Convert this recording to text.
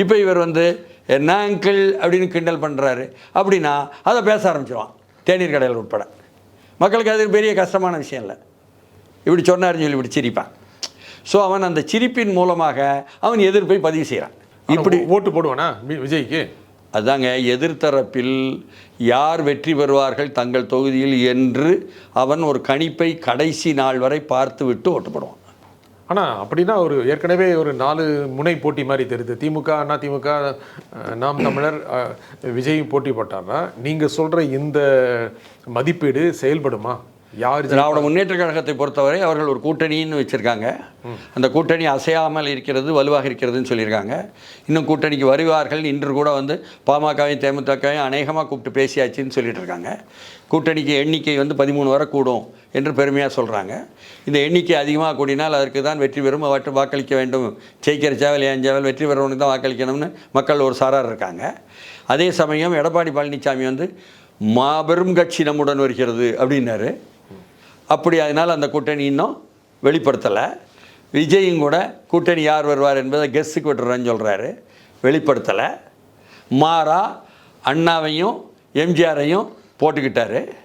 இப்போ இவர் என்ன அங்கிள் அப்படின்னு கிண்டல் பண்ணுறாரு அப்படின்னா அதை பேச ஆரம்பிச்சிடுவான் தேநீர் கடையில் உட்பட. மக்களுக்கு அது பெரிய கஷ்டமான விஷயம் இல்லை. இப்படி சொன்னார்னு சொல்லி இப்படி சிரிப்பான். ஸோ அவன் அந்த சிரிப்பின் மூலமாக அவன் எதிர்ப்பை பதிவு செய்கிறான். இப்படி ஓட்டு போடுவானா விஜய்க்கு? அதாங்க, எதிர்த்தரப்பில் யார் வெற்றி பெறுவார்கள் தங்கள் தொகுதியில் என்று அவன் ஒரு கணிப்பை கடைசி நாள் வரை பார்த்து விட்டு ஓட்டு போடுவான். ஆனால் அப்படின்னா ஒரு ஏற்கனவே ஒரு 4 முனை போட்டி மாதிரி தெரியுது. திமுக, அண்ணா திமுக, நாம் தமிழர், விஜய் போட்டி போட்டார்னா நீங்கள் சொல்கிற இந்த மதிப்பீடு செயல்படுமா? யார்? திராவிட முன்னேற்ற கழகத்தை பொறுத்தவரை அவர்கள் ஒரு கூட்டணின்னு வச்சுருக்காங்க. அந்த கூட்டணி அசையாமல் இருக்கிறது, வலுவாக இருக்கிறதுன்னு சொல்லியிருக்காங்க. இன்னும் கூட்டணிக்கு வருவார்கள். இன்று கூட பாமகவையும் தேமுதிகவையும் அநேகமாக கூப்பிட்டு பேசியாச்சுன்னு சொல்லிட்டு இருக்காங்க. கூட்டணிக்கு எண்ணிக்கை 13 வரை கூடும் என்று பெருமையாக சொல்கிறாங்க. இந்த எண்ணிக்கை அதிகமாக கூடினால் அதற்கு தான் வெற்றி பெறும் வாக்களிக்க வேண்டும். ஜெயிக்கிற சேவல் ஏன் சேவல், வெற்றி பெறவனுக்கு தான் வாக்களிக்கணும்னு மக்கள் ஒரு சாரார் இருக்காங்க. அதே சமயம் எடப்பாடி பழனிசாமி மாபெரும் கட்சி நம்முடன் வருகிறது அப்படின்னாரு. அப்படி அதனால் அந்த கூட்டணி இன்னும் வெளிப்படுத்தலை. விஜயும் கூட கூட்டணி யார் வருவார் என்பதை கெஸ்ஸுக்கு விட்டுறேன்னு சொல்கிறாரு, வெளிப்படுத்தலை. மாறா அண்ணாவையும் எம்ஜிஆரையும் போட்டுக்கிட்டாரு.